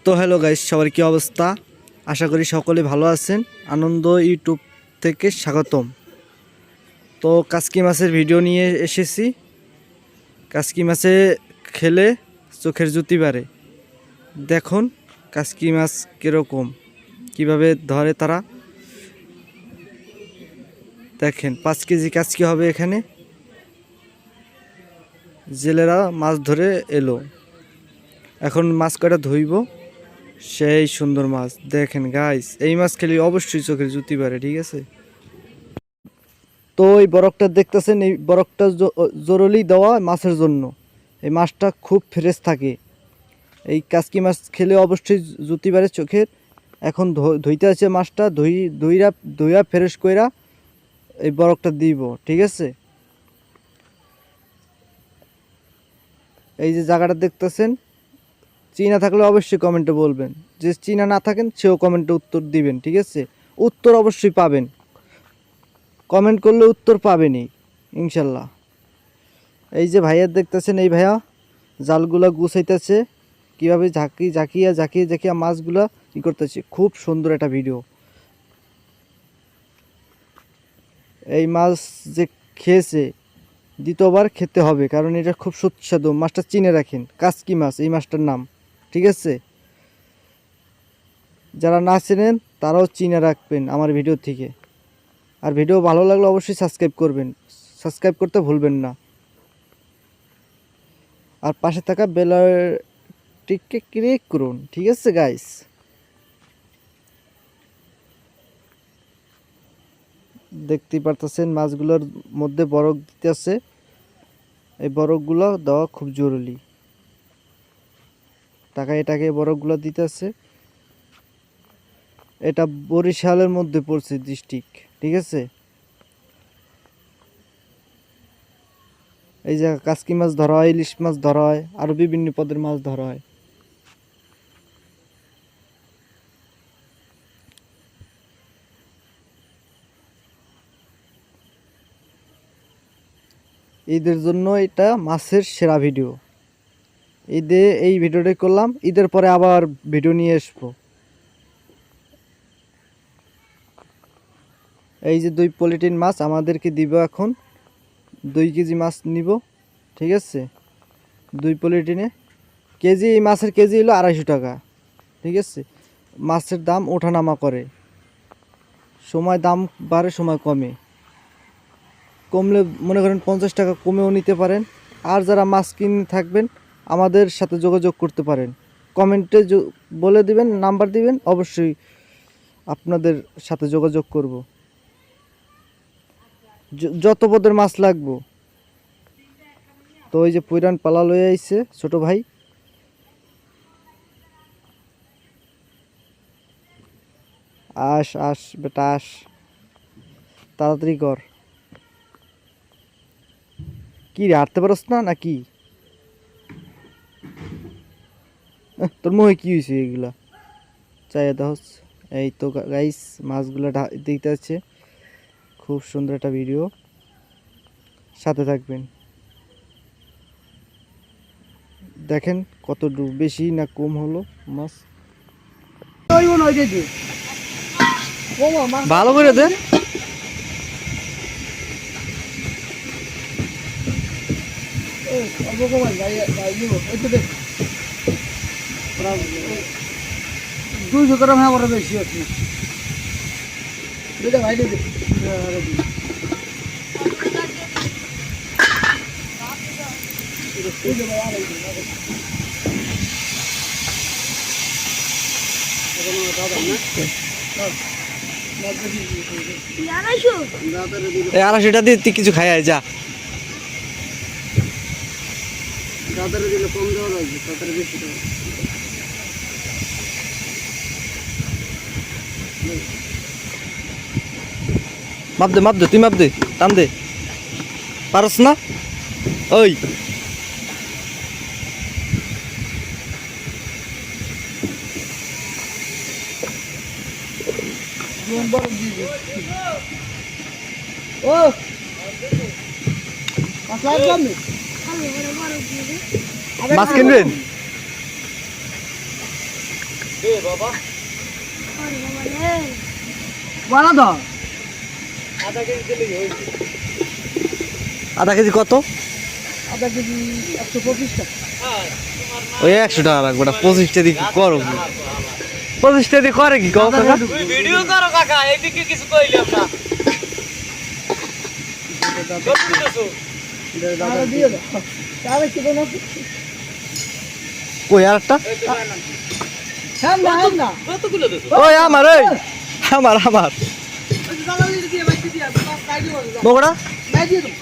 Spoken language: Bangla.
তো হ্যালো গাইস, সবার কি অবস্থা? আশা করি সকলে ভালো আছেন। আনন্দ ইউটিউব থেকে স্বাগতম। তো কাসকি মাছের ভিডিও নিয়ে এসেছি। কাসকি মাছে খেলে চোখের জ্যোতি বাড়ে। দেখুন কাসকি মাছ কীরকম, কীভাবে ধরে তারা। দেখেন 5 কেজি কাসকি হবে এখানে। জেলেরা মাছ ধরে এলো, এখন মাছ কটা ধুইব। সেই সুন্দর মাছ দেখেন গাইস, এই মাছ খেলে অবশ্যই চোখের জ্যোতি বাড়ে, ঠিক আছে। তো এই বরফটা দেখতেছেন, এই বরফটা জরুরি দেওয়া মাছের জন্য। এই মাছটা খুব ফ্রেশ থাকে। এই কাসকি মাছ খেলে অবশ্যই জ্যোতি বাড়ে চোখের। এখন ধুইতে আছে মাছটা, ধুইয়া ফ্রেশ কইরা এই বরফটা দিব, ঠিক আছে। এই যে জায়গাটা দেখতেছেন, চীনা থাকলে অবশ্যই কমেন্টে বলবেন। যে চীনা না থাকেন সেও কমেন্টে উত্তর দিবেন, ঠিক আছে। উত্তর অবশ্যই পাবেন, কমেন্ট করলে উত্তর পাবেনই ইনশাল্লাহ। এই যে ভাইয়া দেখতেছেন, এই ভাইয়া জালগুলা গুছাইতেছে, কীভাবে ঝাঁকিয়া মাছগুলা ই করতেছে। খুব সুন্দর একটা ভিডিও। এই মাছ যে খেয়েছে দ্বিতীয়বার খেতে হবে, কারণ এটা খুব সুস্বাদু। মাছটা চিনে রাখেন, কাসকি মাছ এই মাছটার নাম, ঠিক আছে। যারা না চেনেন তারাও চিনে রাখবেন আমার ভিডিও থেকে। আর ভিডিও ভালো লাগলে অবশ্যই সাবস্ক্রাইব করবেন, সাবস্ক্রাইব করতে ভুলবেন না। আর পাশে থাকা বেলটিকে ক্লিক করুন, ঠিক আছে গাইস। দেখতেই পারতেছেন মাছগুলোর মধ্যে বরফ দিতে আছে। এই বরফগুলো দেওয়া খুব জরুরি। এটাকে বরফগুলো দিতে আছে। এটা বরিশালের মধ্যে পড়ছে ডিস্ট্রিক্ট, ঠিক আছে। এই যে কাসকি মাছ ধরা হয়, ইলিশ মাছ ধরা হয়, আরো বিভিন্ন পদের মাছ ধরা হয়। ঈদের জন্য এটা মাছের সেরা ভিডিও। ঈদে এই ভিডিওটাই করলাম, ঈদের পরে আবার ভিডিও নিয়ে আসবো। এই যে 2 পলিথিন মাছ আমাদেরকে দিব, এখন 2 কেজি মাছ নিব, ঠিক আছে। 2 পলিথিনে কেজি, এই মাছের কেজি হলো 250 টাকা, ঠিক আছে। মাছের দাম ওঠানামা করে, সময় দাম বাড়ে সময় কমে। কমলে মনে করেন 50 টাকা কমেও নিতে পারেন। আর যারা মাছ কিনে থাকবেন আমাদের সাথে যোগাযোগ করতে পারেন। কমেন্টে বলে দিবেন, নাম্বার দিবেন, অবশ্যই আপনাদের সাথে যোগাযোগ করব। যত পদের মাছ লাগবো। তো ওই যে পুরান পালা লয়ে আইছে ছোট ভাই। আস বেটা আস, তাড়াতাড়ি কর। কি রে, হাঁটতে পারস না নাকি? তোর মুখে কি হয়েছে এগুলা? চাই দহস। এই তো গাইস, মাছগুলা দেখতে আছে। খুব সুন্দর একটা ভিডিও, সাথে থাকবেন। দেখেন কত বেশি না কম হলো মাছ। ভালো করে দে। দুইশো গ্রাম হ্যাঁ ওরা বেশি আছে। ভাই দিদি এই 250 দিয়ে তুই কিছু খাই যা। দিলে কম দেওয়া লাগবে, তাড়াতাড়ি বেশি দেওয়া। মাপ দে তুই, মাপ দে, টান দে। পারস না ওই। ও মাছ কিনবেন? বানা দাও আধা কেজি কত? আধা কেজি 125 টাকা। ওই 100 টাকা লাগবে না, 25টা দিয়ে কি করো? 25টা দিয়ে করে কি কও কাকা? ভিডিও করো কাকা, এইদিকে কিছু কইলাম না। দাদা দিয়ে দাও। তাহলে কি বলো? কই আরেকটা? হ্যাঁ না হ্যাঁ না। কতগুলো দেছো? ওই আমার আমার দাদা দিয়ে বাইক দিয়ে দাও। বাইক দিয়ে দাও। বগড়া বাইক দিয়ে দাও।